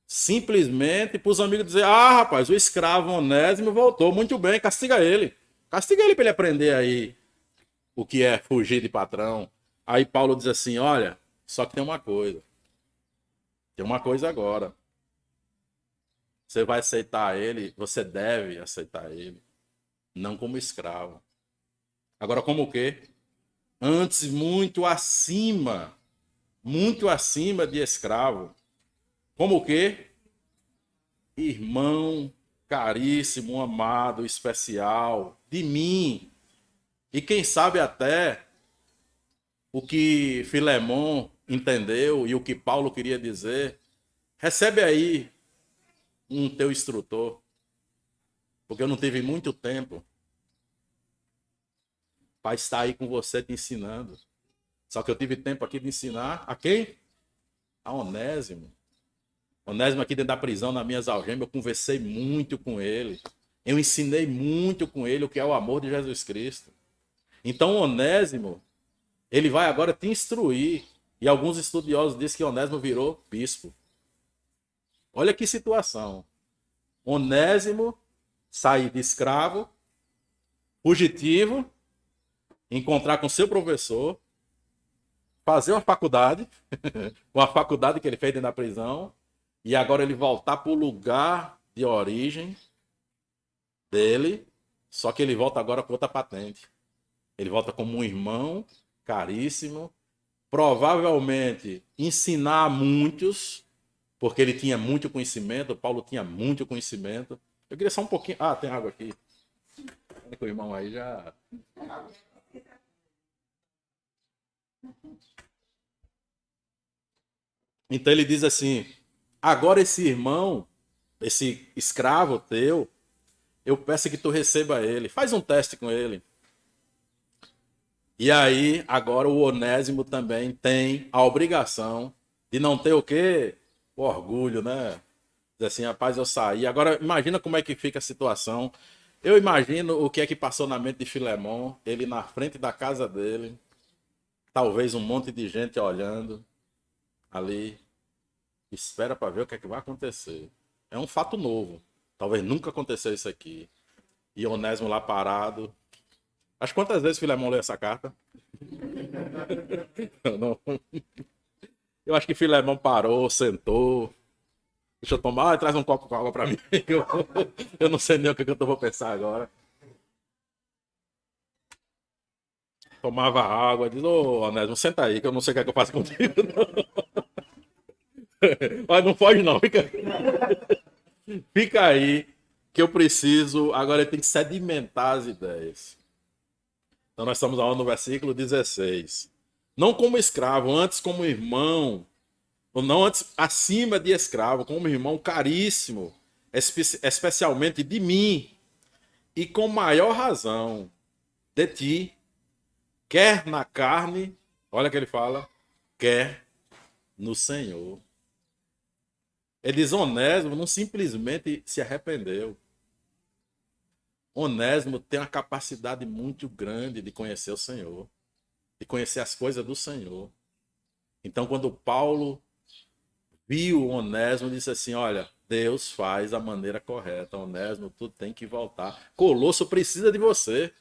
Simplesmente para os amigos dizer: ah, rapaz, o escravo Onésimo voltou, muito bem, castiga ele. Castiga ele para ele aprender aí o que é fugir de patrão. Aí Paulo diz assim: olha, só que tem uma coisa. Tem uma coisa agora. Você vai aceitar ele, você deve aceitar ele, não como escravo. Agora, como o quê? Antes, muito acima de escravo. Como o quê? Irmão caríssimo, amado, especial, de mim. E quem sabe até o que Filemon entendeu e o que Paulo queria dizer. Recebe aí um teu instrutor, porque eu não tive muito tempo para estar aí com você te ensinando. Só que eu tive tempo aqui de ensinar a quem? A Onésimo. Onésimo aqui dentro da prisão, nas minhas algemas, eu conversei muito com ele. Eu ensinei muito com ele o que é o amor de Jesus Cristo. Então Onésimo, ele vai agora te instruir. E alguns estudiosos dizem que Onésimo virou bispo. Olha que situação. Onésimo sair de escravo, fugitivo, encontrar com seu professor, fazer uma faculdade, com a faculdade que ele fez dentro da prisão, e agora ele voltar para o lugar de origem dele, só que ele volta agora com outra patente. Ele volta como um irmão caríssimo, provavelmente ensinar a muitos, porque ele tinha muito conhecimento, Paulo tinha muito conhecimento. Eu queria só um pouquinho... Ah, tem água aqui. O irmão aí já... Então ele diz assim: agora esse irmão, esse escravo teu, eu peço que tu receba ele. Faz um teste com ele. E aí, agora o Onésimo também tem a obrigação de não ter o quê? O orgulho, né? Diz assim: rapaz, eu saí. Agora, imagina como é que fica a situação. Eu imagino o que é que passou na mente de Filemon, ele na frente da casa dele, talvez um monte de gente olhando ali, espera para ver o que é que vai acontecer. É um fato novo. Talvez nunca aconteceu isso aqui. E Onésimo lá parado. Acho quantas vezes Filemon leu essa carta? Não. Eu acho que Filemon parou, sentou. Deixa eu tomar, traz um copo com água para mim. Eu não sei nem o que eu vou pensar agora. Tomava água, diz: ô Onésimo, senta aí, que eu não sei o que é que eu faço contigo. Mas não foge não, fica aí, que eu preciso, agora eu tenho que sedimentar as ideias. Então nós estamos agora no versículo 16. Não como escravo, antes como irmão, ou não antes acima de escravo, como irmão caríssimo, especialmente de mim, e com maior razão de ti, quer na carne, olha o que ele fala, quer no Senhor. Ele diz: Onésimo não simplesmente se arrependeu. Onésimo tem uma capacidade muito grande de conhecer o Senhor, de conhecer as coisas do Senhor. Então, quando Paulo viu Onésimo, disse assim: olha, Deus faz a maneira correta. Onésimo, tu tem que voltar. Colosso precisa de você.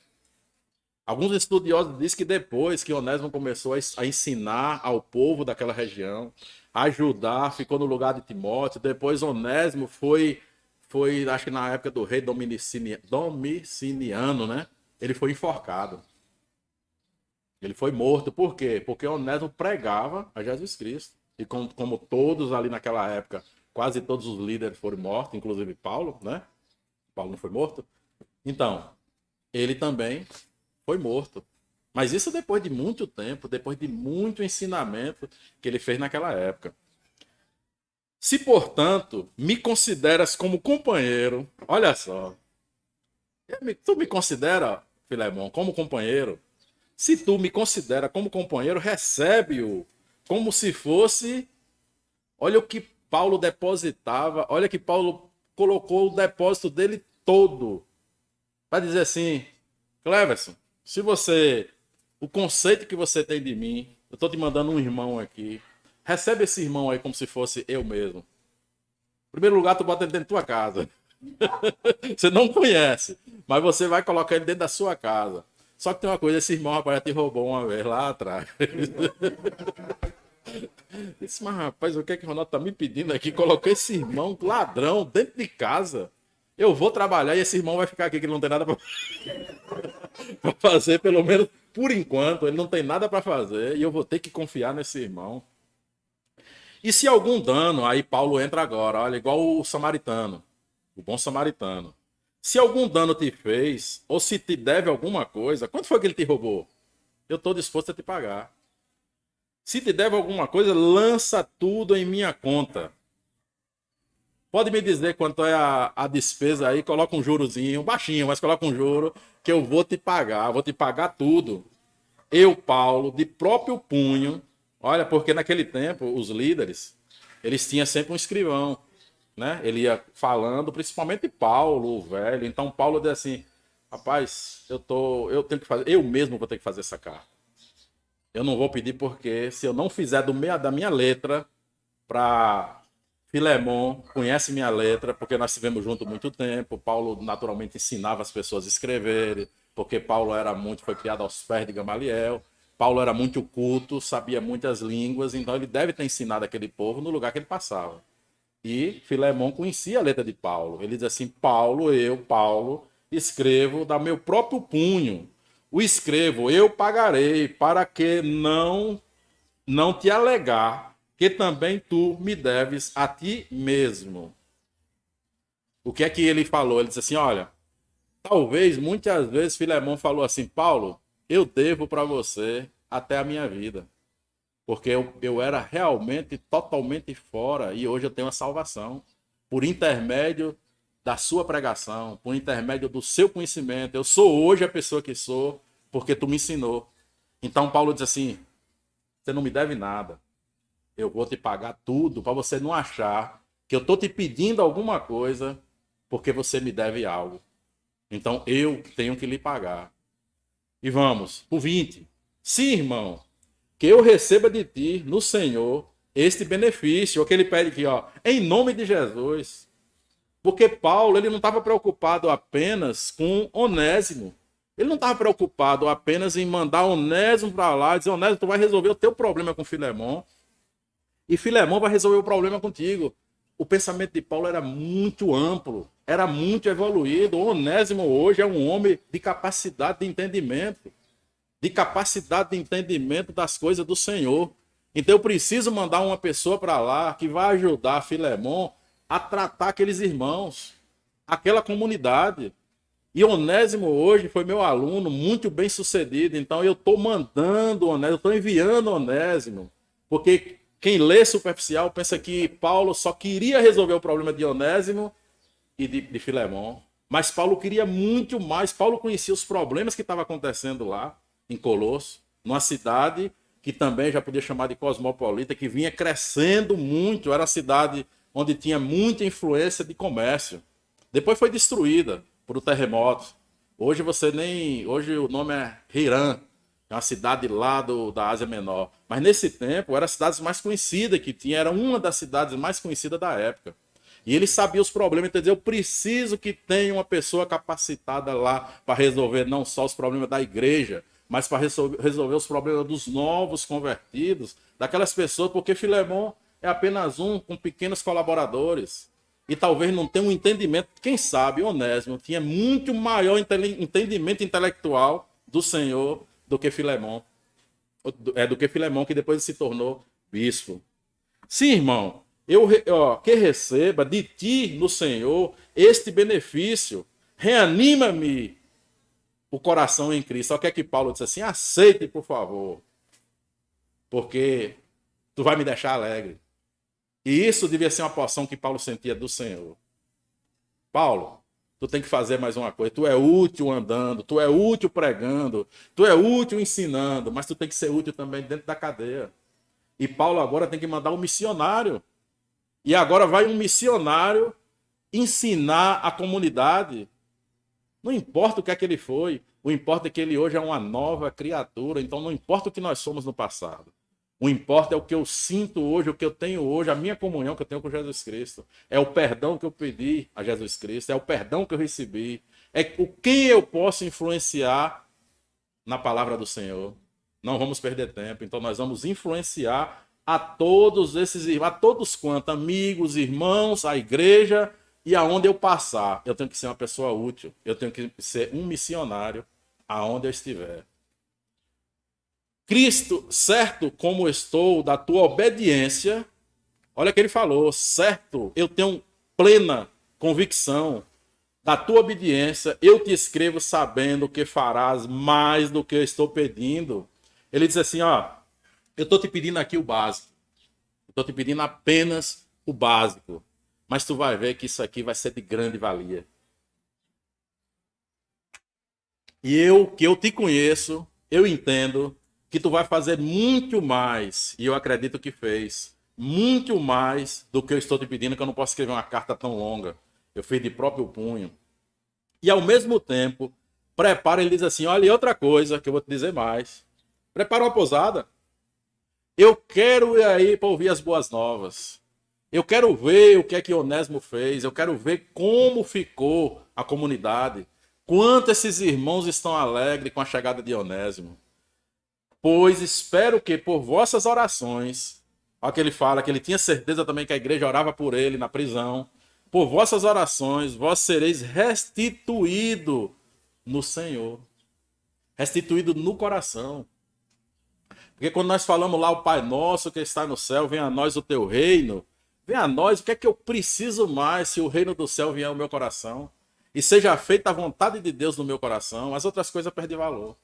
Alguns estudiosos dizem que depois que Onésimo começou a ensinar ao povo daquela região, a ajudar, ficou no lugar de Timóteo. Depois Onésimo foi acho que na época do rei Domiciliano, né? Ele foi enforcado. Ele foi morto. Por quê? Porque Onésimo pregava a Jesus Cristo. E como todos ali naquela época, quase todos os líderes foram mortos, inclusive Paulo, né? Paulo não foi morto. Então, ele também foi morto. Mas isso depois de muito tempo, depois de muito ensinamento que ele fez naquela época. Se, portanto, me consideras como companheiro, olha só, tu me considera, Filemon, como companheiro. Se tu me considera como companheiro, recebe-o como se fosse... Olha o que Paulo depositava, olha que Paulo colocou o depósito dele todo. Para dizer assim, Cleverson, se você... O conceito que você tem de mim, eu estou te mandando um irmão aqui. Recebe esse irmão aí como se fosse eu mesmo. Em primeiro lugar, tu bota ele dentro da tua casa. Você não conhece, mas você vai colocar ele dentro da sua casa. Só que tem uma coisa, esse irmão, rapaz, já te roubou uma vez lá atrás. Disse, mas rapaz, o que é que o Ronaldo tá me pedindo aqui? Coloquei esse irmão ladrão dentro de casa. Eu vou trabalhar e esse irmão vai ficar aqui que ele não tem nada para fazer, pelo menos por enquanto. Ele não tem nada para fazer e eu vou ter que confiar nesse irmão. E se algum dano, aí Paulo entra agora, olha, igual o samaritano, o bom samaritano. Se algum dano te fez, ou se te deve alguma coisa, quanto foi que ele te roubou? Eu estou disposto a te pagar. Se te deve alguma coisa, lança tudo em minha conta. Pode me dizer quanto é a despesa aí, coloca um jurozinho, baixinho, mas coloca um juro, que eu vou te pagar tudo. Eu, Paulo, de próprio punho, olha, porque naquele tempo, os líderes, eles tinham sempre um escrivão, né? Ele ia falando, principalmente Paulo, o velho. Então Paulo diz assim, rapaz, eu tenho que fazer, eu mesmo vou ter que fazer essa carta. Eu não vou pedir porque se eu não fizer da minha letra para Filemon, conhece minha letra, porque nós estivemos juntos muito tempo. Paulo naturalmente ensinava as pessoas a escreverem, porque Paulo foi criado aos pés de Gamaliel. Paulo era muito culto, sabia muitas línguas, então ele deve ter ensinado aquele povo no lugar que ele passava. E Filemon conhecia a letra de Paulo. Ele diz assim, Paulo, escrevo da meu próprio punho. O escrevo, eu pagarei, para que não te alegar que também tu me deves a ti mesmo. O que é que ele falou? Ele disse assim, olha, talvez, muitas vezes, Filemon falou assim, Paulo, eu devo para você até a minha vida. Porque eu era realmente, totalmente fora e hoje eu tenho a salvação. Por intermédio da sua pregação, por intermédio do seu conhecimento. Eu sou hoje a pessoa que sou porque tu me ensinou. Então Paulo diz assim, você não me deve nada. Eu vou te pagar tudo para você não achar que eu estou te pedindo alguma coisa porque você me deve algo. Então eu tenho que lhe pagar. E vamos, por 20. Sim, irmão, que eu receba de ti, no Senhor, este benefício. O que ele pede aqui, ó, em nome de Jesus. Porque Paulo, ele não estava preocupado apenas com Onésimo. Ele não estava preocupado apenas em mandar Onésimo para lá e dizer, Onésimo, tu vai resolver o teu problema com Filemon. E Filemon vai resolver o problema contigo. O pensamento de Paulo era muito amplo, era muito evoluído. O Onésimo hoje é um homem de capacidade de entendimento. Das coisas do Senhor. Então eu preciso mandar uma pessoa para lá que vai ajudar Filemon a tratar aqueles irmãos, aquela comunidade. E Onésimo hoje foi meu aluno, muito bem sucedido. Então eu estou mandando Onésimo, eu estou enviando Onésimo. Porque quem lê superficial pensa que Paulo só queria resolver o problema de Onésimo e de Filemon. Mas Paulo queria muito mais. Paulo conhecia os problemas que estavam acontecendo lá em Colosso, numa cidade que também já podia chamar de cosmopolita, que vinha crescendo muito, era a cidade onde tinha muita influência de comércio. Depois foi destruída por um terremoto. Hoje hoje o nome é Hirã, é uma cidade lá da Ásia Menor. Mas nesse tempo era a cidade mais conhecida que tinha, era uma das cidades mais conhecidas da época. E ele sabia os problemas, então eu preciso que tenha uma pessoa capacitada lá para resolver não só os problemas da igreja, mas para resolver os problemas dos novos convertidos, daquelas pessoas, porque Filemon é apenas um com pequenos colaboradores. E talvez não tenha um entendimento, quem sabe Onésimo tinha muito maior entendimento intelectual do Senhor do que Filemon. Do que Filemon, que depois se tornou bispo. Sim, irmão, que receba de ti no Senhor este benefício, reanima-me o coração em Cristo. Só que é que Paulo disse assim, aceite, por favor, porque tu vai me deixar alegre. E isso devia ser uma porção que Paulo sentia do Senhor. Paulo, Tu tem que fazer mais uma coisa. Tu é útil andando, tu é útil pregando, tu é útil ensinando, mas tu tem que ser útil também dentro da cadeia. E Paulo agora tem que mandar um missionário. E agora vai um missionário ensinar a comunidade. Não importa o que é que ele foi, o importa é que ele hoje é uma nova criatura. Então não importa o que nós somos no passado. O importa é o que eu sinto hoje, o que eu tenho hoje, a minha comunhão que eu tenho com Jesus Cristo. É o perdão que eu pedi a Jesus Cristo, é o perdão que eu recebi. É o quem eu posso influenciar na palavra do Senhor. Não vamos perder tempo, então nós vamos influenciar a todos esses irmãos, a todos quantos, amigos, irmãos, a igreja e aonde eu passar. Eu tenho que ser uma pessoa útil, eu tenho que ser um missionário aonde eu estiver. Cristo, certo como estou da tua obediência, olha o que ele falou, certo, eu tenho plena convicção da tua obediência, eu te escrevo sabendo que farás mais do que eu estou pedindo. Ele diz assim, ó, eu estou te pedindo aqui o básico, eu estou te pedindo apenas o básico, mas tu vai ver que isso aqui vai ser de grande valia. E que eu te conheço, eu entendo que tu vai fazer muito mais, e eu acredito que fez, muito mais do que eu estou te pedindo, que eu não posso escrever uma carta tão longa. Eu fiz de próprio punho. E ao mesmo tempo, prepara, ele diz assim, olha, e outra coisa que eu vou te dizer mais. Prepara uma pousada. Eu quero ir aí para ouvir as boas novas. Eu quero ver o que é que Onésimo fez, eu quero ver como ficou a comunidade. Quanto esses irmãos estão alegres com a chegada de Onésimo. Pois espero que por vossas orações, olha que ele fala, que ele tinha certeza também que a igreja orava por ele na prisão, por vossas orações, vós sereis restituído no Senhor. Restituído no coração. Porque quando nós falamos lá, o Pai Nosso que está no céu, venha a nós o teu reino, venha a nós, o que é que eu preciso mais se o reino do céu vier ao meu coração? E seja feita a vontade de Deus no meu coração, as outras coisas perdem valor.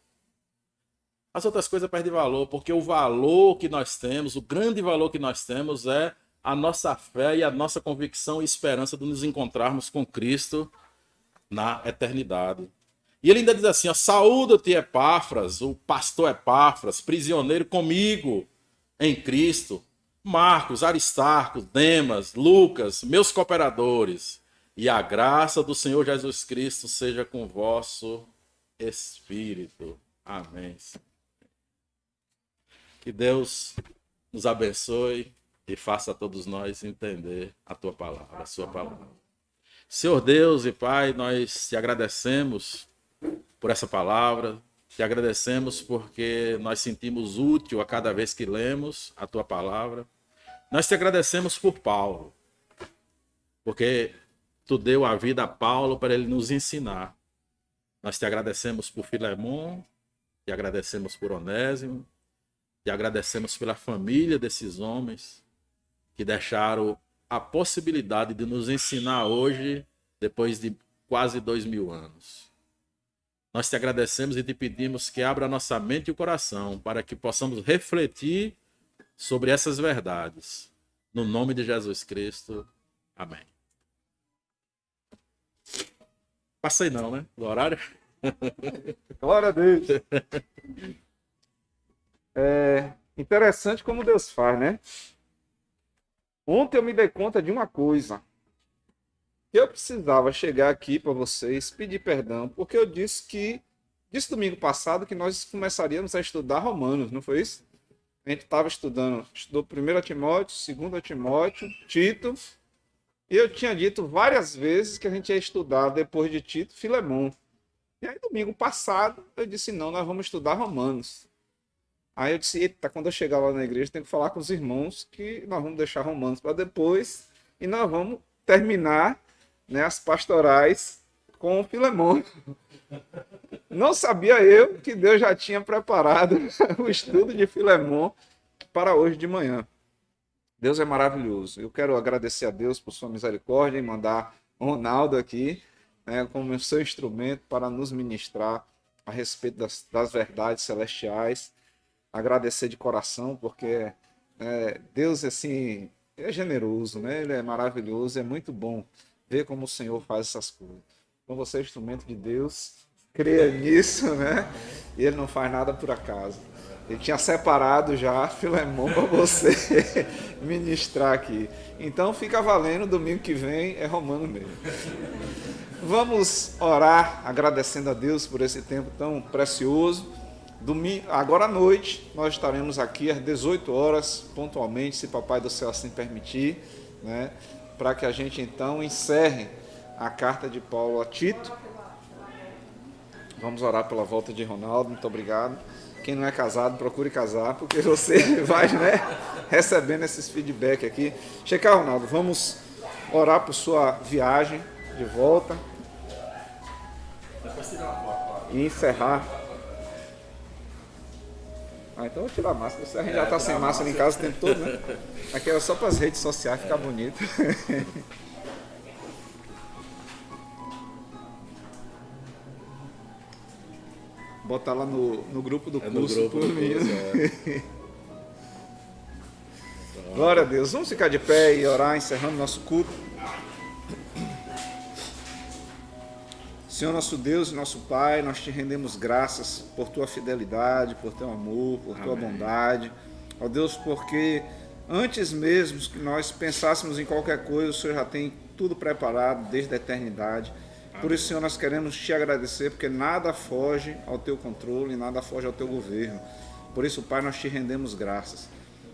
As outras coisas perdem valor, porque o valor que nós temos, o grande valor que nós temos é a nossa fé e a nossa convicção e esperança de nos encontrarmos com Cristo na eternidade. E ele ainda diz assim, ó, saúda-te Epáfras, o pastor Epáfras, prisioneiro comigo em Cristo, Marcos, Aristarco, Demas, Lucas, meus cooperadores, e a graça do Senhor Jesus Cristo seja com o vosso espírito. Amém. Que Deus nos abençoe e faça a todos nós entender a tua palavra, a sua palavra. Senhor Deus e Pai, nós te agradecemos por essa palavra, te agradecemos porque nós sentimos útil a cada vez que lemos a tua palavra. Nós te agradecemos por Paulo, porque tu deu a vida a Paulo para ele nos ensinar. Nós te agradecemos por Filemon, te agradecemos por Onésimo, te agradecemos pela família desses homens que deixaram a possibilidade de nos ensinar hoje, depois de quase 2000 anos. Nós te agradecemos e te pedimos que abra nossa mente e o coração para que possamos refletir sobre essas verdades. No nome de Jesus Cristo. Amém. Passei não, né? Do horário? Glória a Deus. É interessante como Deus faz, né? Ontem eu me dei conta de uma coisa. Eu precisava chegar aqui para vocês, pedir perdão, porque eu disse domingo passado que nós começaríamos a estudar Romanos, não foi isso? A gente estava estudou 1 Timóteo, 2 Timóteo, Tito, e eu tinha dito várias vezes que a gente ia estudar, depois de Tito, Filemon. E aí, domingo passado, eu disse, não, nós vamos estudar Romanos. Aí eu disse, eita, quando eu chegar lá na igreja, tenho que falar com os irmãos que nós vamos deixar Romanos para depois, e nós vamos terminar, né, as pastorais com Filemon. Não sabia eu que Deus já tinha preparado o estudo de Filemon para hoje de manhã. Deus é maravilhoso. Eu quero agradecer a Deus por sua misericórdia e mandar o Ronaldo aqui, né, como seu instrumento para nos ministrar a respeito das verdades celestiais. Agradecer de coração, porque Deus assim, é generoso, né? Ele é maravilhoso, é muito bom ver como o Senhor faz essas coisas. Então você é instrumento de Deus, creia nisso, né? E ele não faz nada por acaso. Ele tinha separado já Filemon para você ministrar aqui. Então fica valendo, domingo que vem é romano mesmo. Vamos orar agradecendo a Deus por esse tempo tão precioso. Domingo, agora à noite nós estaremos aqui às 18 horas, pontualmente, se Papai do Céu assim permitir, né? Para que a gente então encerre a carta de Paulo a Tito. Vamos orar pela volta de Ronaldo, muito obrigado. Quem não é casado, procure casar, porque você vai, né, recebendo esses feedback aqui. Chega, Ronaldo, vamos orar por sua viagem de volta. E encerrar. Então eu vou tirar a máscara. A gente já está sem máscara em casa o tempo todo, né? Aqui era só para as redes sociais ficar bonito. Botar lá no grupo do curso. No grupo do curso, Glória a Deus. Vamos ficar de pé e orar, encerrando nosso culto. Senhor nosso Deus e nosso Pai, nós te rendemos graças por tua fidelidade, por teu amor, por tua bondade. Ó Deus, porque antes mesmo que nós pensássemos em qualquer coisa, o Senhor já tem tudo preparado desde a eternidade. Por isso, Senhor, nós queremos te agradecer, porque nada foge ao teu controle, nada foge ao teu governo. Por isso, Pai, nós te rendemos graças.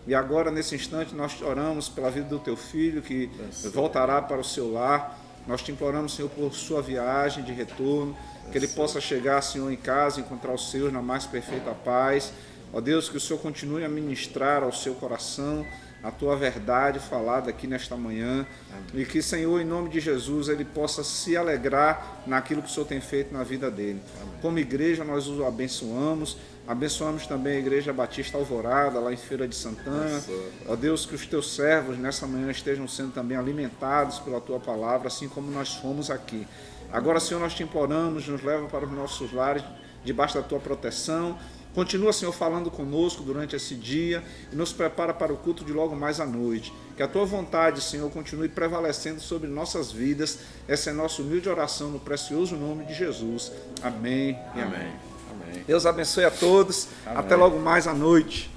E agora, nesse instante, nós oramos pela vida do teu filho, que voltará para o seu lar. Nós te imploramos, Senhor, por sua viagem de retorno, que ele possa chegar, Senhor, em casa, encontrar os seus na mais perfeita paz. Ó Deus, que o Senhor continue a ministrar ao seu coração a tua verdade falada aqui nesta manhã. Amém. E que, Senhor, em nome de Jesus, ele possa se alegrar naquilo que o Senhor tem feito na vida dele. Amém. Como igreja, nós o abençoamos. Abençoamos também a Igreja Batista Alvorada, lá em Feira de Santana. Ó Deus, que os teus servos nessa manhã estejam sendo também alimentados pela tua palavra, assim como nós fomos aqui. Agora, Senhor, nós te imploramos, nos leva para os nossos lares, debaixo da tua proteção. Continua, Senhor, falando conosco durante esse dia e nos prepara para o culto de logo mais à noite. Que a tua vontade, Senhor, continue prevalecendo sobre nossas vidas. Essa é a nossa humilde oração no precioso nome de Jesus. Amém e amém. Amém. Deus abençoe a todos. Amém. Até logo mais à noite.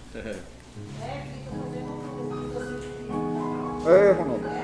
Ronaldo.